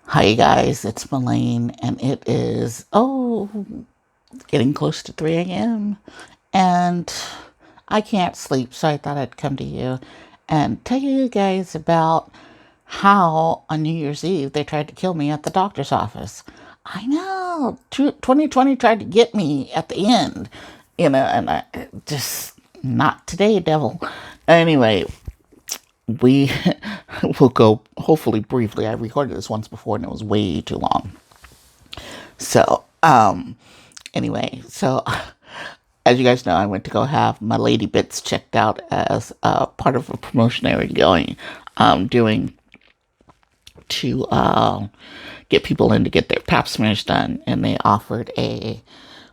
Hi guys, it's Melaine, and it is getting close to 3 a.m. and I can't sleep, so I thought I'd come to you and tell you guys about how on New Year's Eve they tried to kill me at the doctor's office. I know, 2020 tried to get me at the end, and I just not today, devil. Anyway, we will go hopefully briefly. I recorded this once before and it was way too long. So, anyway, so as you guys know, I went to go have my lady bits checked out as part of a promotion they were doing to get people in to get their pap smears done, and they offered a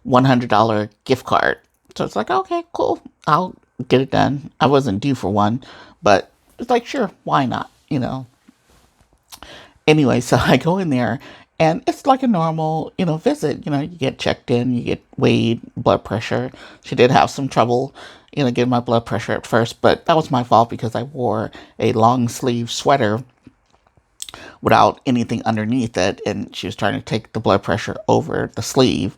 $100 gift card. So it's like, okay, cool, I'll get it done. I wasn't due for one, but it's like, sure, why not? Anyway, so I go in there and it's like a normal, visit. You get checked in, you get weighed, blood pressure. She did have some trouble, getting my blood pressure at first, but that was my fault because I wore a long sleeve sweater without anything underneath it, and she was trying to take the blood pressure over the sleeve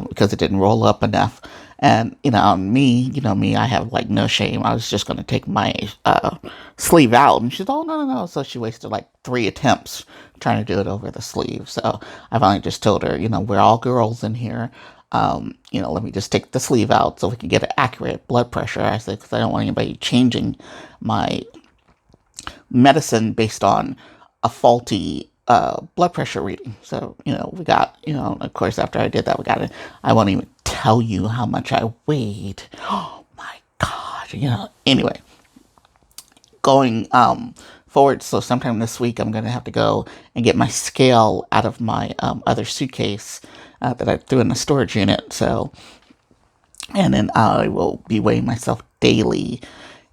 because it didn't roll up enough. And me, I have like no shame. I was just going to take my sleeve out, and she's, oh, no, no, no. So she wasted like 3 attempts trying to do it over the sleeve. So I finally just told her, we're all girls in here. Let me just take the sleeve out so we can get an accurate blood pressure. I said, because I don't want anybody changing my medicine based on a faulty blood pressure reading. So, we got, of course, after I did that, we got it. I won't even tell you how much I weighed. Oh my God. Anyway, going forward. So sometime this week, I'm going to have to go and get my scale out of my other suitcase that I threw in the storage unit. So, and then I will be weighing myself daily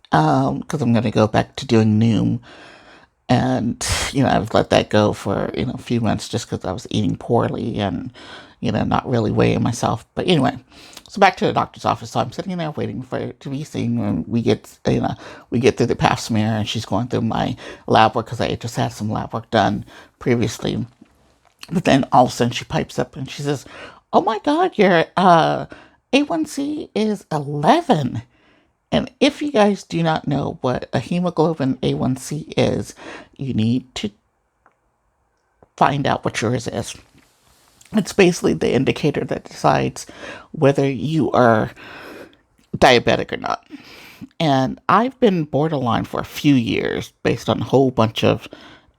because I'm going to go back to doing Noom. And, I've let that go for, a few months just because I was eating poorly and, not really weighing myself. But anyway, so back to the doctor's office. So I'm sitting there waiting for it to be seen when we get through the pap smear, and she's going through my lab work because I just had some lab work done previously. But then all of a sudden she pipes up and she says, oh my God, your A1C is 11. And if you guys do not know what a hemoglobin A1C is, you need to find out what yours is. It's basically the indicator that decides whether you are diabetic or not. And I've been borderline for a few years based on a whole bunch of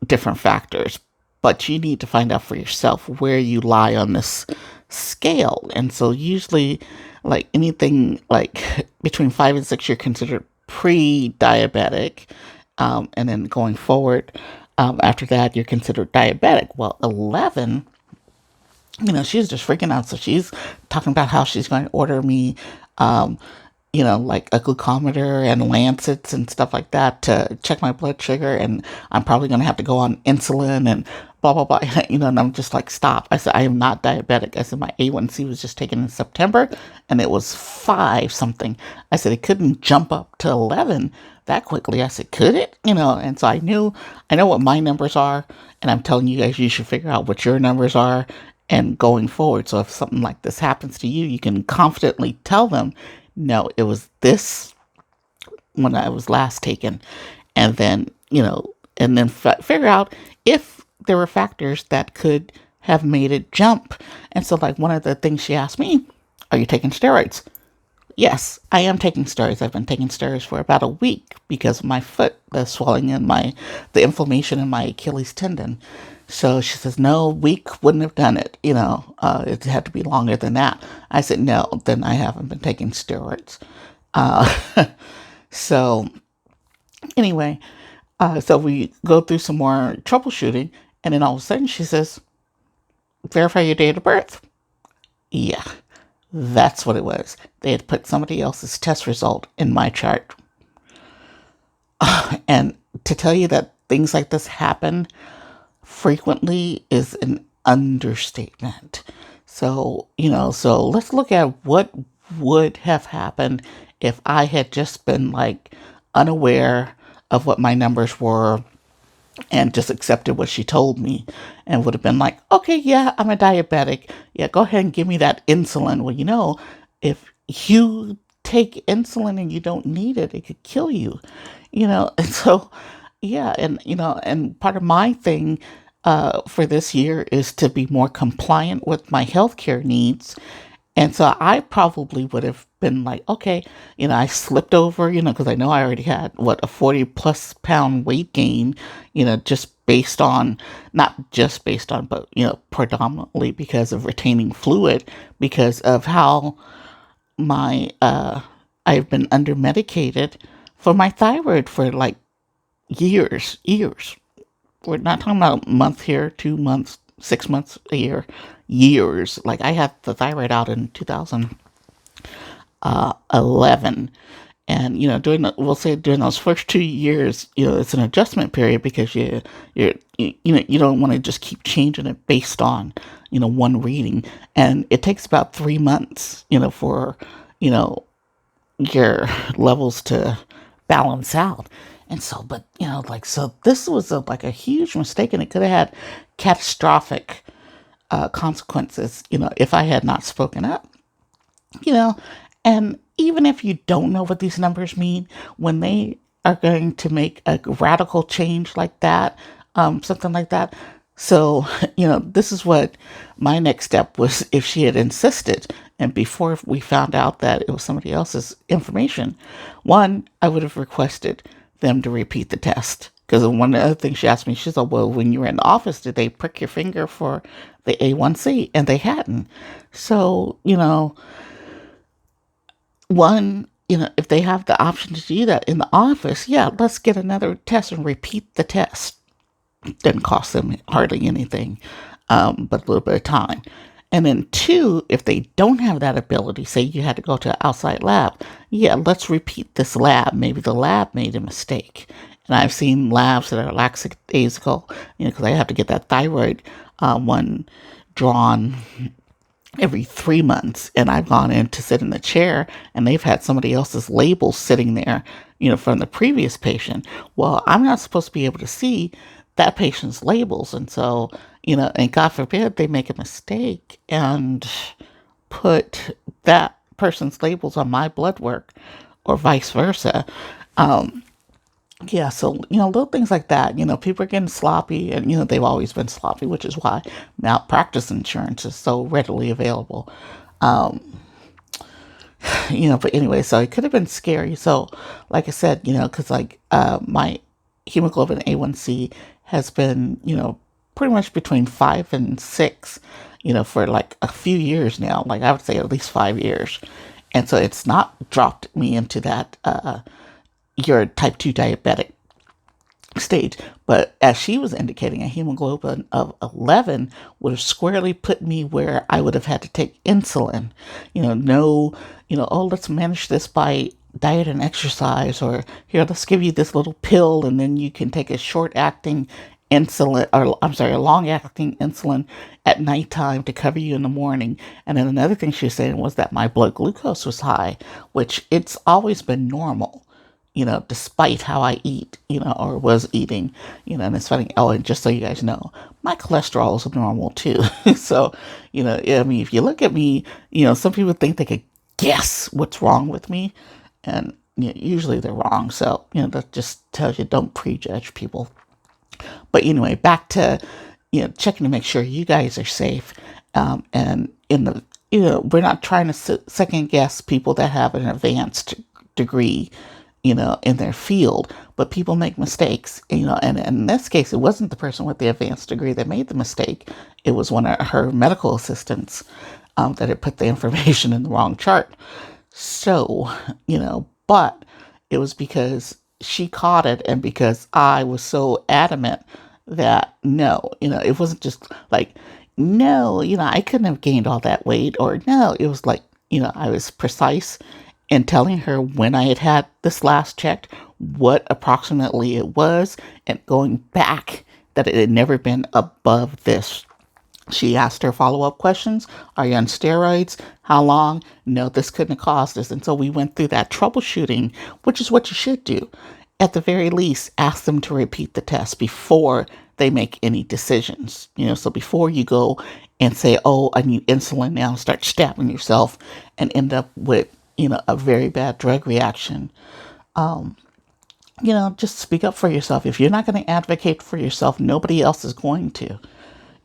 different factors. But you need to find out for yourself where you lie on this scale. And so usually, like anything like between 5 and 6, you're considered pre-diabetic. And then going forward, after that, you're considered diabetic. Well, 11, she's just freaking out. So she's talking about how she's going to order me, um, like a glucometer and lancets and stuff like that to check my blood sugar. And I'm probably going to have to go on insulin and blah, blah, blah. And I'm just like, stop. I said, I am not diabetic. I said, my A1C was just taken in September and it was 5 something. I said, it couldn't jump up to 11 that quickly. I said, could it? And so I know what my numbers are. And I'm telling you guys, you should figure out what your numbers are and going forward. So if something like this happens to you, you can confidently tell them, no, it was this when I was last taken. And then, figure out if there were factors that could have made it jump. And so, like, one of the things she asked me, are you taking steroids? Yes, I am taking steroids. I've been taking steroids for about a week because of my foot, the swelling and the inflammation in my Achilles tendon. So she says, no, week wouldn't have done it. It had to be longer than that. I said, no, then I haven't been taking steroids. So anyway, so we go through some more troubleshooting, and then all of a sudden she says, verify your date of birth. Yeah, that's what it was. They had put somebody else's test result in my chart. And to tell you that things like this happen frequently is an understatement. So, so let's look at what would have happened if I had just been like unaware of what my numbers were and just accepted what she told me and would have been like, okay, yeah, I'm a diabetic. Yeah, go ahead and give me that insulin. Well, if you take insulin and you don't need it, it could kill you, And so, yeah, and part of my thing for this year is to be more compliant with my healthcare needs. And so I probably would have been like, okay, I slipped over, because I know I already had a 40 plus pound weight gain, just based on, not just based on, but, predominantly because of retaining fluid, because of how I've been under medicated for my thyroid for like years. We're not talking about a month here, 2 months, 6 months, a year, years. Like I had the thyroid out in 2011. And we'll say during those first 2 years, it's an adjustment period because you don't want to just keep changing it based on one reading, and it takes about 3 months, for you know your levels to balance out. And so, but so this was like a huge mistake, and it could have had catastrophic consequences, if I had not spoken up, you know, and even if you don't know what these numbers mean, when they are going to make a radical change like that, something like that. So, this is what my next step was if she had insisted. And before we found out that it was somebody else's information, one, I would have requested them to repeat the test. Because one of the other things she asked me, she said, well, when you were in the office, did they prick your finger for the A1C? And they hadn't. So, one, if they have the option to do that in the office, yeah, let's get another test and repeat the test. Doesn't cost them hardly anything, but a little bit of time. And then two, if they don't have that ability, say you had to go to an outside lab, yeah, let's repeat this lab. Maybe the lab made a mistake. And I've seen labs that are lackadaisical, because I have to get that thyroid one drawn every 3 months, and I've gone in to sit in the chair and they've had somebody else's label sitting there, from the previous patient. Well, I'm not supposed to be able to see that patient's labels. And so, and God forbid they make a mistake and put that person's labels on my blood work or vice versa. Yeah, so, little things like that, people are getting sloppy, and, they've always been sloppy, which is why malpractice insurance is so readily available. But anyway, so it could have been scary. So, like I said, because my hemoglobin A1C has been, pretty much between 5 and 6, for like a few years now. Like I would say at least 5 years. And so it's not dropped me into that, you're type 2 diabetic stage. But as she was indicating, a hemoglobin of 11 would have squarely put me where I would have had to take insulin. No, oh, let's manage this by diet and exercise, or here, let's give you this little pill and then you can take a short acting insulin, or I'm sorry, a long acting insulin at nighttime to cover you in the morning. And then another thing she was saying was that my blood glucose was high, which it's always been normal, despite how I eat, or was eating, and it's funny. Oh, and just so you guys know, my cholesterol is normal too. So, I mean, if you look at me, some people think they could guess what's wrong with me, and usually they're wrong. So, that just tells you don't prejudge people. But anyway, back to, checking to make sure you guys are safe. And we're not trying to second guess people that have an advanced degree, in their field, but people make mistakes, and in this case, it wasn't the person with the advanced degree that made the mistake. It was one of her medical assistants that had put the information in the wrong chart. So, but it was because she caught it and because I was so adamant that no, it wasn't just like, no, I couldn't have gained all that weight, or no, it was like, I was precise in telling her when I had this last checked, what approximately it was, and going back that it had never been above this. She asked her follow-up questions. Are you on steroids? How long? No, this couldn't have caused this. And so we went through that troubleshooting, which is what you should do. at the very least, ask them to repeat the test before they make any decisions. So before you go and say, oh, I need insulin now, start stabbing yourself and end up with, a very bad drug reaction. Just speak up for yourself. If you're not going to advocate for yourself, nobody else is going to.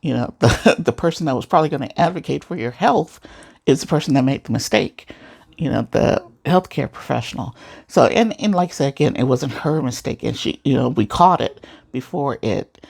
The person that was probably going to advocate for your health is the person that made the mistake, the healthcare professional. So, and like I said, again, it wasn't her mistake. And she, we caught it before it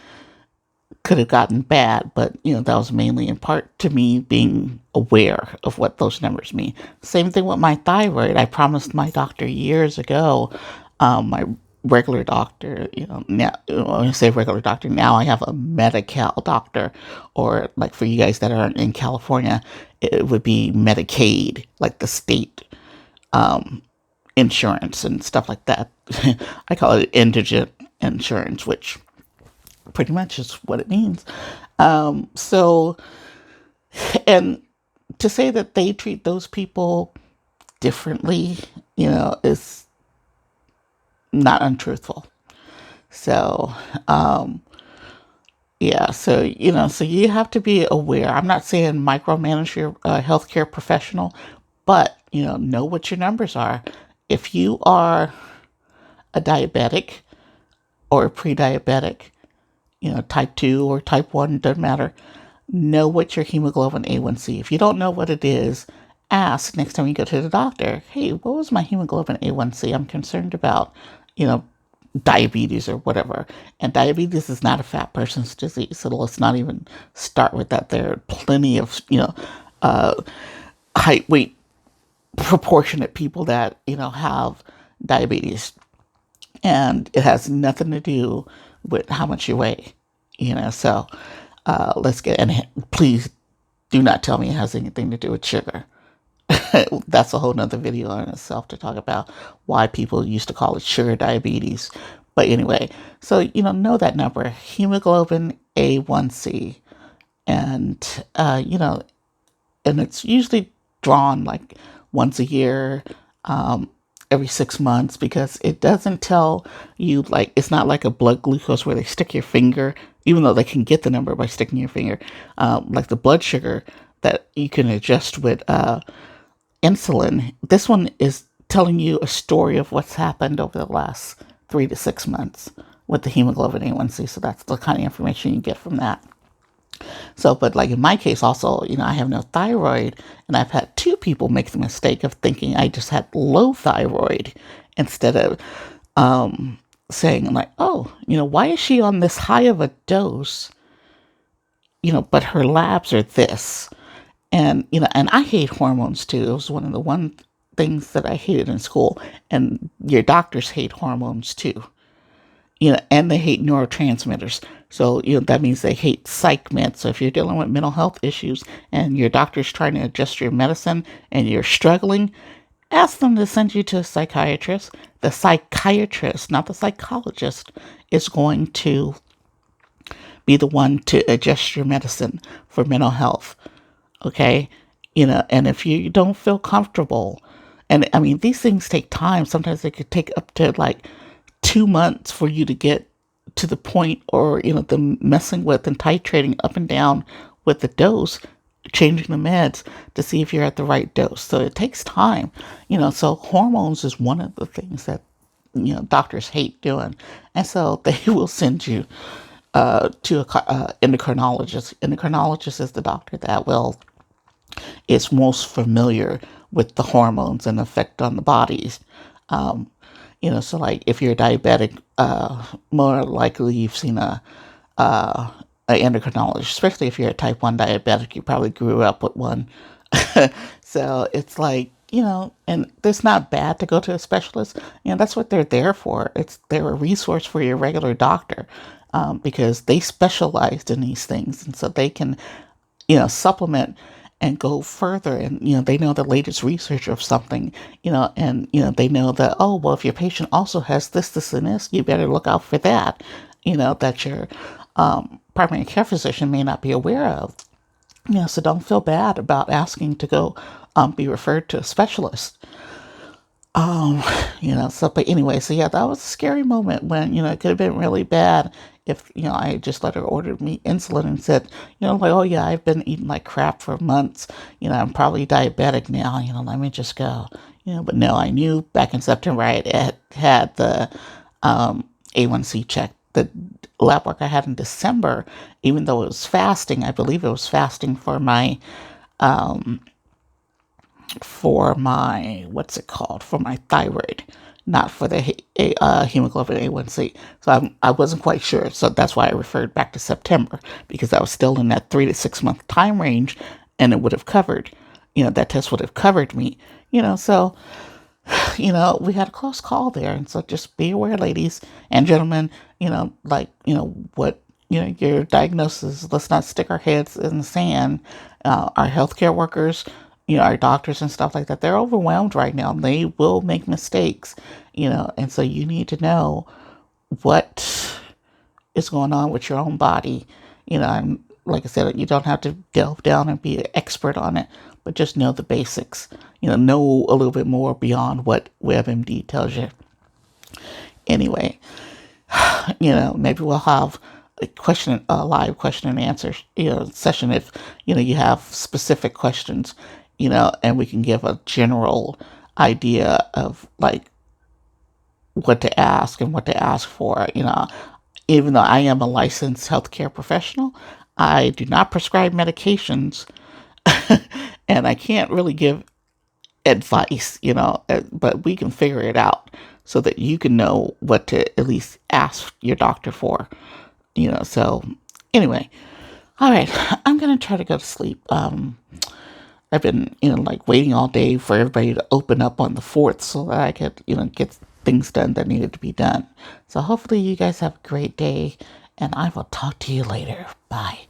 could have gotten bad. But, that was mainly in part to me being aware of what those numbers mean. Same thing with my thyroid. I promised my doctor years ago, my regular doctor, now when I say regular doctor, now I have a Medi-Cal doctor, or like for you guys that aren't in California, it would be Medicaid, like the state insurance and stuff like that. I call it indigent insurance, which pretty much is what it means. So, and to say that they treat those people differently, is not untruthful. So, yeah, so you have to be aware. I'm not saying micromanage your healthcare professional, but, know what your numbers are. If you are a diabetic or a pre-diabetic, type 2 or type 1, doesn't matter, know what your hemoglobin A1C. If you don't know what it is, ask next time you go to the doctor, hey, what was my hemoglobin A1C? I'm concerned about, diabetes or whatever. And diabetes is not a fat person's disease. So let's not even start with that. There are plenty of, height, weight, proportionate people that, have diabetes. And it has nothing to do with how much you weigh, So let's get, and please do not tell me it has anything to do with sugar. That's a whole nother video in itself to talk about why people used to call it sugar diabetes. But anyway, so, know that number, hemoglobin A1C. And, and it's usually drawn like once a year, every 6 months, because it doesn't tell you, like, it's not like a blood glucose where they stick your finger, even though they can get the number by sticking your finger, like the blood sugar that you can adjust with insulin. This one is telling you a story of what's happened over the last 3 to 6 months with the hemoglobin A1C. So that's the kind of information you get from that. So, but like in my case also, I have no thyroid, and I've had two people make the mistake of thinking I just had low thyroid instead of saying like, oh, why is she on this high of a dose, but her labs are this. And, and I hate hormones too. It was one of the one things that I hated in school. And your doctors hate hormones too. And they hate neurotransmitters. So, that means they hate psych meds. So if you're dealing with mental health issues and your doctor's trying to adjust your medicine and you're struggling, ask them to send you to a psychiatrist. The psychiatrist, not the psychologist, is going to be the one to adjust your medicine for mental health. Okay? And if you don't feel comfortable, and I mean, these things take time. Sometimes they could take up to like 2 months for you to get to the point, or, the messing with and titrating up and down with the dose, changing the meds to see if you're at the right dose. So it takes time, so hormones is one of the things that, doctors hate doing. And so they will send you to a endocrinologist. Endocrinologist is the doctor that is most familiar with the hormones and effect on the bodies. So like if you're diabetic, more likely you've seen a endocrinologist, especially if you're a type 1 diabetic, you probably grew up with one. So it's like, and it's not bad to go to a specialist. That's what they're there for. They're a resource for your regular doctor, because they specialized in these things. And so they can, supplement and go further. And, they know the latest research of something, and, they know that, oh, well, if your patient also has this, this, and this, you better look out for that, that your primary care physician may not be aware of. So don't feel bad about asking to go be referred to a specialist. Um, so, but anyway, so yeah, that was a scary moment when, it could have been really bad if, I just let her order me insulin and said, like, oh yeah, I've been eating like crap for months. I'm probably diabetic now, let me just go. But no, I knew back in September I had the A1C check. The lab work I had in December, even though it was fasting, I believe it was fasting for my what's it called, for my thyroid, not for the hemoglobin A1C. So I wasn't quite sure, so that's why I referred back to September, because I was still in that 3 to 6 month time range, and it would have covered, that test would have covered me. So we had a close call there. And so just be aware, ladies and gentlemen, what, your diagnosis. Let's not stick our heads in the sand. Our healthcare workers, our doctors and stuff like that, they're overwhelmed right now. They will make mistakes, and so you need to know what is going on with your own body. And like I said, you don't have to delve down and be an expert on it, but just know the basics. Know a little bit more beyond what WebMD tells you. Anyway, maybe we'll have a live question and answer, session if, you have specific questions, and we can give a general idea of like what to ask and what to ask for. Even though I am a licensed healthcare professional, I do not prescribe medications and I can't really give advice, but we can figure it out so that you can know what to at least ask your doctor for, So anyway, all right, I'm going to try to go to sleep. I've been, like waiting all day for everybody to open up on the 4th so that I could, get things done that needed to be done. So hopefully you guys have a great day, and I will talk to you later. Bye.